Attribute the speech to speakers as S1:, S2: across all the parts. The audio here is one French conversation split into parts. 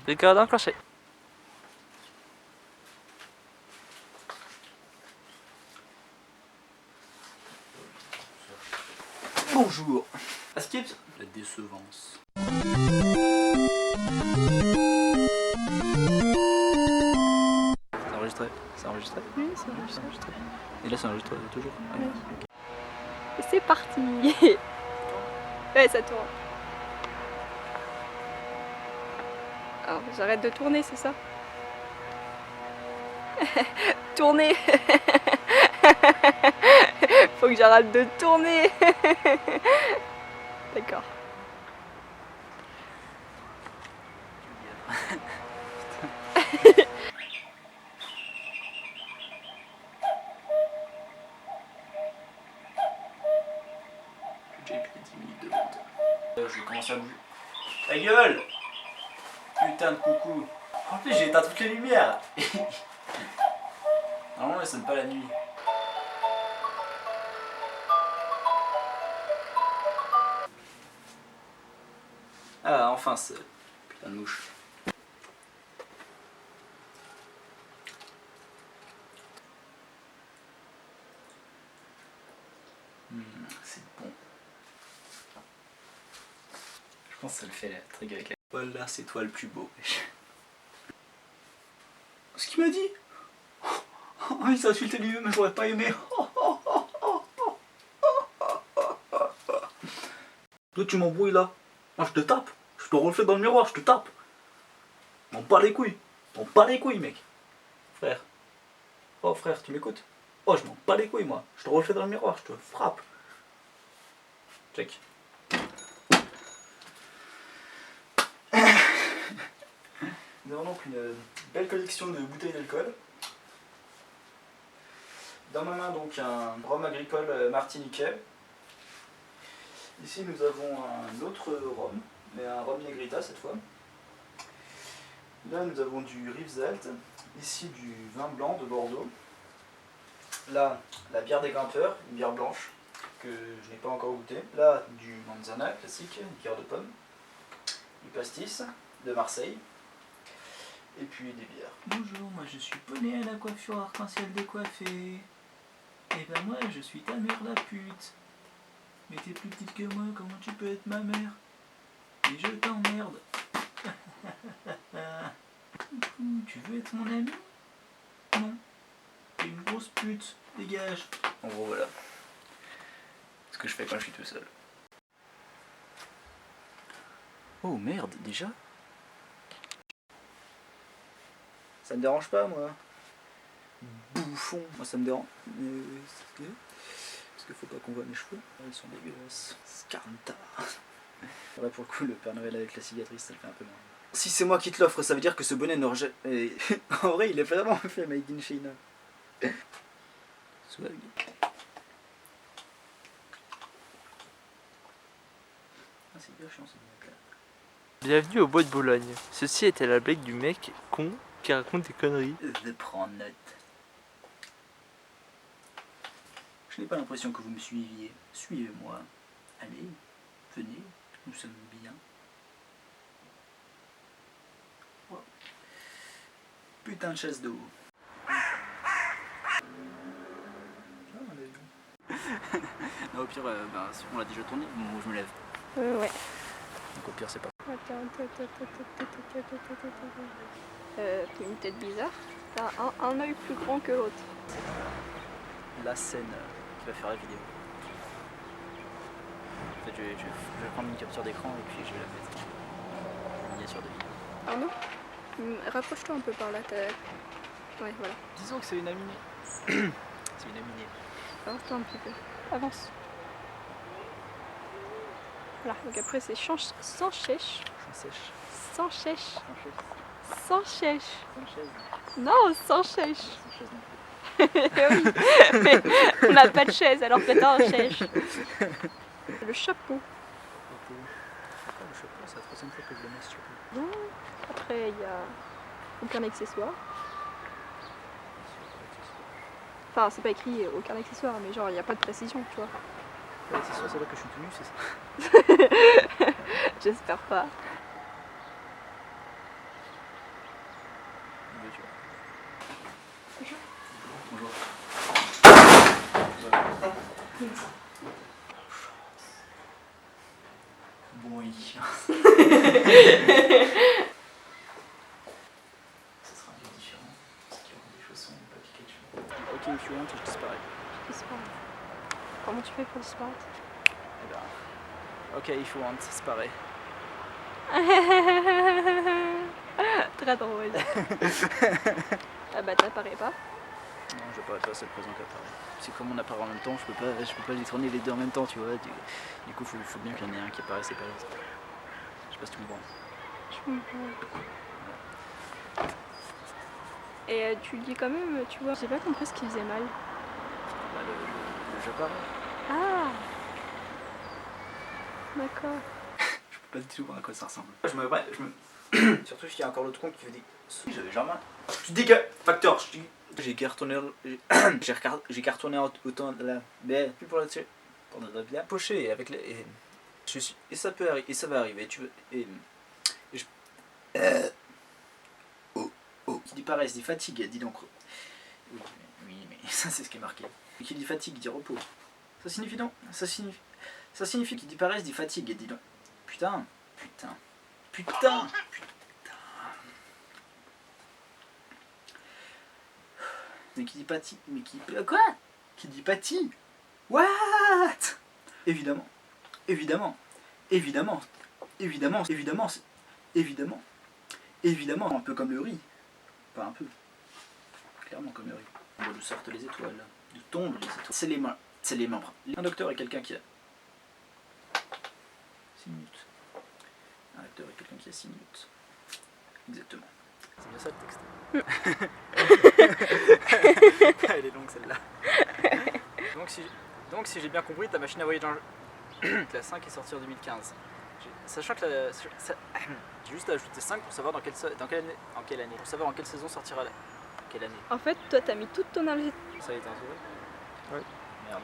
S1: Record enclenché.
S2: Bonjour. Skip. La décevance. C'est enregistré. C'est enregistré.
S3: Oui, c'est enregistré.
S2: Et là c'est enregistré toujours.
S3: Oui. Okay. Et c'est parti. Ouais, ça tourne. Alors j'arrête de tourner, c'est ça? Tourner. Faut que j'arrête de tourner. D'accord.
S2: J'ai pris 10 minutes de route. Je vais commencer à bouger. Ta gueule! Putain de coucou. En plus j'ai éteint toutes les lumières. Normalement elles sonnent pas la nuit. Ah enfin c'est... Putain de mouche. C'est bon. Je pense que ça le fait la truc avec la... Voilà, c'est toi le plus beau. Ce qu'il m'a dit. Oh, il s'est insulté lui-même, mais j'aurais pas aimé. Toi tu m'embrouilles là. Moi je te tape. Je te refais dans le miroir, je te tape. M'en bats les couilles. M'en bats les couilles mec. Frère. Oh frère, tu m'écoutes? Oh je m'en bats les couilles moi. Je te refais dans le miroir, je te frappe. Check. Nous avons donc une belle collection de bouteilles d'alcool. Dans ma main donc un rhum agricole martiniquais. Ici nous avons un autre rhum, mais un rhum Negrita cette fois. Là nous avons du Rivesaltes, ici du vin blanc de Bordeaux. Là la bière des grimpeurs, une bière blanche que je n'ai pas encore goûté. Là du Manzana classique, une bière de pomme. Du pastis de Marseille. Et puis des bières. Bonjour, moi je suis poney à la coiffure arc-en-ciel décoiffée. Et ben moi je suis ta mère la pute. Mais t'es plus petite que moi, comment tu peux être ma mère? Et je t'emmerde. Coucou, tu veux être mon ami? Non. T'es une grosse pute, dégage. En gros voilà. Ce que je fais quand je suis tout seul. Oh merde, déjà? Ça me dérange pas moi. Bouffon, moi ça me dérange. Parce qu'il faut pas qu'on voit mes cheveux. Ils sont dégueulasses. Scarnta. Là pour le coup le Père Noël avec la cicatrice ça le fait un peu moins. Si c'est moi qui te l'offre ça veut dire que ce bonnet n'aurait jamais... En vrai il est vraiment fait made in China. Swag. Ah c'est bien chiant ce mec là.
S1: Bienvenue au bois de Boulogne. Ceci était la blague du mec con qui raconte des conneries.
S2: Je prends note. Je n'ai pas l'impression que vous me suiviez. Suivez-moi. Allez, venez, nous sommes bien. Oh. Putain de chasse d'eau. Non, au pire, on l'a déjà tourné, bon, je me lève.
S3: Ouais.
S2: Donc au pire, c'est pas.
S3: T'as une tête bizarre. T'as un œil plus grand que l'autre.
S2: La scène qui va faire la vidéo. En fait, je vais prendre une capture d'écran et puis je vais la mettre en miniature de vidéo.
S3: Arnaud, rapproche-toi un peu par là. Ouais, voilà.
S2: Disons que c'est une amie. C'est une amie.
S3: Avance-toi un petit peu. Avance. Voilà, donc après c'est sans chèche.
S2: Sans sèche.
S3: Sans chèche.
S2: Sans chaise.
S3: Sans chèche.
S2: Sans chaise.
S3: Non, sans chèche.
S2: Sans chaise non plus.
S3: Oui, mais on n'a pas de chaise, alors peut-être un chèche. Le chapeau.
S2: Le chapeau, c'est la troisième fois que je le mets ce chapeau.
S3: Non. Après, il y a aucun accessoire. Enfin, c'est pas écrit aucun accessoire, mais genre, il n'y a pas de précision, tu vois.
S2: L'accessoire, c'est là que je suis tenu, c'est ça?
S3: J'espère pas.
S2: Oui. Ça sera un peu différent. Parce qu'il y aura des chaussons et pas Pikachu. Ok, if you want, je disparais.
S3: Disparaît. Comment tu fais pour disparaître?
S2: Eh ben. Ok, if you want, disparaît.
S3: Très drôle. Ah bah t'apparais pas.
S2: Non, je vais pas, c'est le présent qui apparaît. C'est comme on apparaît en même temps, je peux pas les tourner les deux en même temps, tu vois. Du coup, faut bien qu'il y en ait un qui apparaisse et pas l'autre. Je sais pas si tu comprends.
S3: Je comprends. Et tu dis quand même, tu vois, j'ai pas compris ce qui faisait mal.
S2: Bah, le jeu apparaît.
S3: Ah, d'accord.
S2: Je peux pas du tout voir à quoi ça ressemble. Surtout s'il y a encore l'autre con qui fait des. J'avais jamais. Je dis que. Facteur, je dis. J'ai cartonné. J'ai cartonné autant de la. Mais plus pour là-dessus. Pour notre bien. Poché avec les. Et ça peut arriver. Et ça va arriver. Tu veux. Et je. Qui dit paresse, dit fatigue, dit donc. Oui, mais ça c'est ce qui est marqué. Qui dit fatigue, dit repos. Ça signifie donc. Ça signifie qui dit paresse, dit fatigue, dit donc. Putain. Mais qui dit pâti. Mais qui. Quoi? Qui dit pâti? What? Évidemment, un peu comme le riz. Pas un peu. Clairement comme le riz. D'où sortent les étoiles. D'où tombent les étoiles. C'est les membres. Un docteur est quelqu'un qui a 6 minutes. Un docteur est quelqu'un qui a 6 minutes. Exactement. C'est bien ça le texte. Elle est longue celle-là. Donc si j'ai bien compris, ta machine à voyager classe 5 est sortie en 2015. Sachant que j'ai juste ajouté 5 pour savoir dans quelle année. Pour savoir en quelle saison sortira quelle année.
S3: En fait, toi t'as mis toute ton énergie.
S2: Ça a été un souris?
S1: Ouais.
S2: Merde.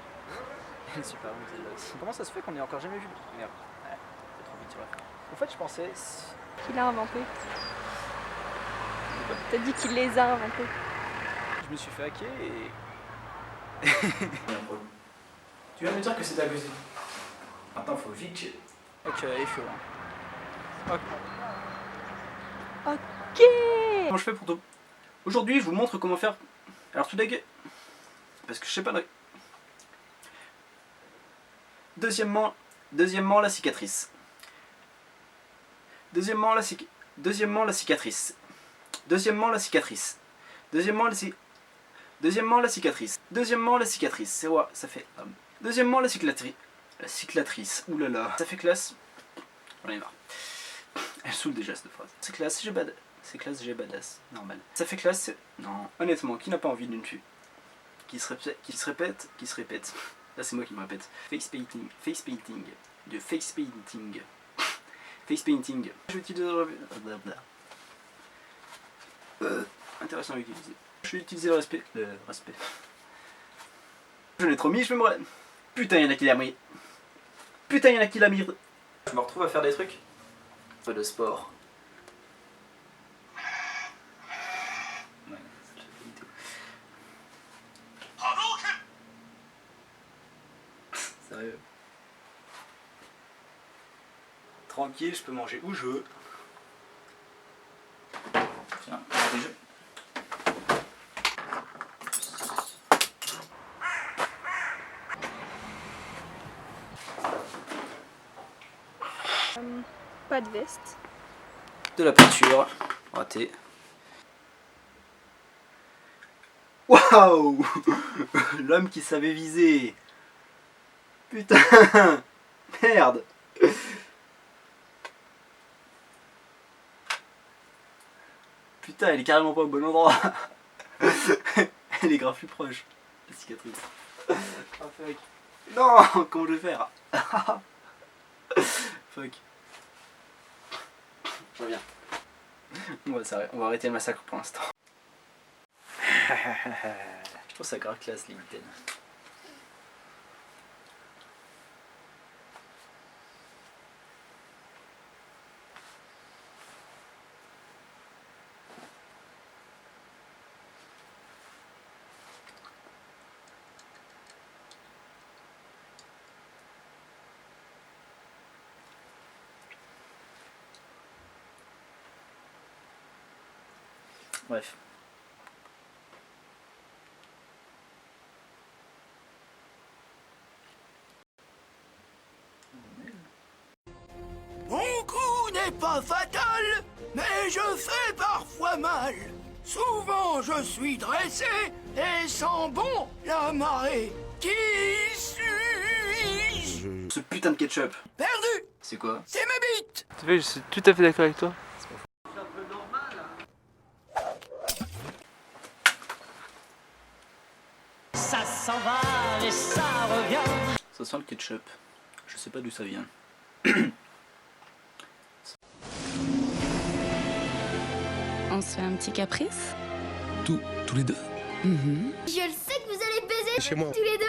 S2: Elle est super longue celle-là aussi. Comment ça se fait qu'on n'ait encore jamais vu? Merde. Ouais, c'est trop vite sur la fin. En fait je pensais...
S3: Qu'il a inventé. T'as dit qu'il les a inventés.
S2: Je me suis fait hacker et... Tu viens de me dire que c'est à cause. Maintenant faut vite que... Ok, il faut...
S3: Ok.
S2: Comment je fais pour tout? Aujourd'hui, je vous montre comment faire. Alors tout d'abord, parce que je sais pas. Deuxièmement, la cicatrice. Deuxièmement la cicatrice. Deuxièmement la cicatrice. Deuxièmement la cicatrice. Deuxièmement la cicatrice. C'est ouais, ça fait. Deuxièmement la cicatrice. La cicatrice. Oulala. Ça fait classe. J'en ai marre. Elle saoule déjà cette phrase. C'est classe, j'ai badass. C'est classe, j'ai badass. Normal. Ça fait classe, non. Honnêtement, qui n'a pas envie d'une fille qui se répète. Là, c'est moi qui me répète. Face painting. De face painting. Face painting. Je vais utiliser intéressant à utiliser. Je vais utiliser le respect. Je l'ai trop mis, je vais me... Putain, y'en a qui l'a mis. Je me retrouve à faire des trucs. Pas de sport. Ouais, c'est la vidéo. Sérieux. Tranquille, je peux manger où je veux. Tiens, des jeux.
S3: Pas de veste.
S2: De la peinture, raté. Waouh. L'homme qui savait viser. Putain. Merde. Putain, elle est carrément pas au bon endroit. Elle est grave plus proche, la cicatrice. Oh fuck. Non, comment je vais faire? Fuck. Je reviens. On va arrêter le massacre pour l'instant. Je trouve ça grave classe, les mitaines. Bref.
S4: Mon coup n'est pas fatal, mais je fais parfois mal. Souvent je suis dressé et sens bon la marée. Qui suis-je?
S2: Ce putain de ketchup.
S4: Perdu.
S2: C'est quoi?
S4: C'est ma bite.
S1: Tu sais, je suis tout à fait d'accord avec toi.
S5: Ça s'en va et ça revient.
S2: Ça sent le ketchup. Je sais pas d'où ça vient.
S6: On se fait un petit caprice?
S7: Tous les deux?
S8: Je le sais que vous allez baiser
S7: Chez moi.
S8: tous les deux.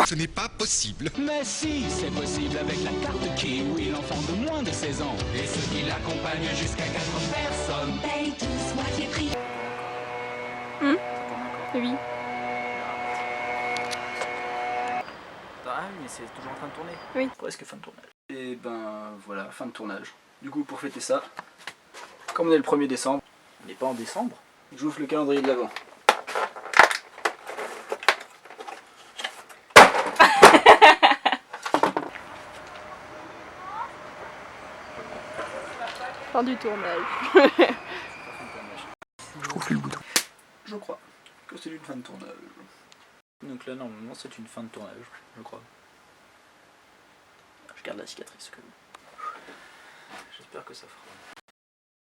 S7: Ce n'est pas possible.
S5: Mais si, c'est possible avec la carte Kiwi, l'enfant de moins de 16 ans. Et ceux qui l'accompagnent jusqu'à 4 personnes.
S8: Paye tous moitié prix.
S3: Oui.
S2: Ah oui, mais c'est toujours en train de tourner.
S3: Oui.
S2: Presque fin de tournage. Et ben voilà, fin de tournage. Du coup, pour fêter ça, comme on est le 1er décembre, on n'est pas en décembre, j'ouvre le calendrier de l'Avent.
S3: Fin du tournage.
S7: Je trouve plus le bouton.
S2: Je crois que c'est une fin de tournage. Donc là, normalement, c'est une fin de tournage, je crois. Je garde la cicatrice que. J'espère que ça fera.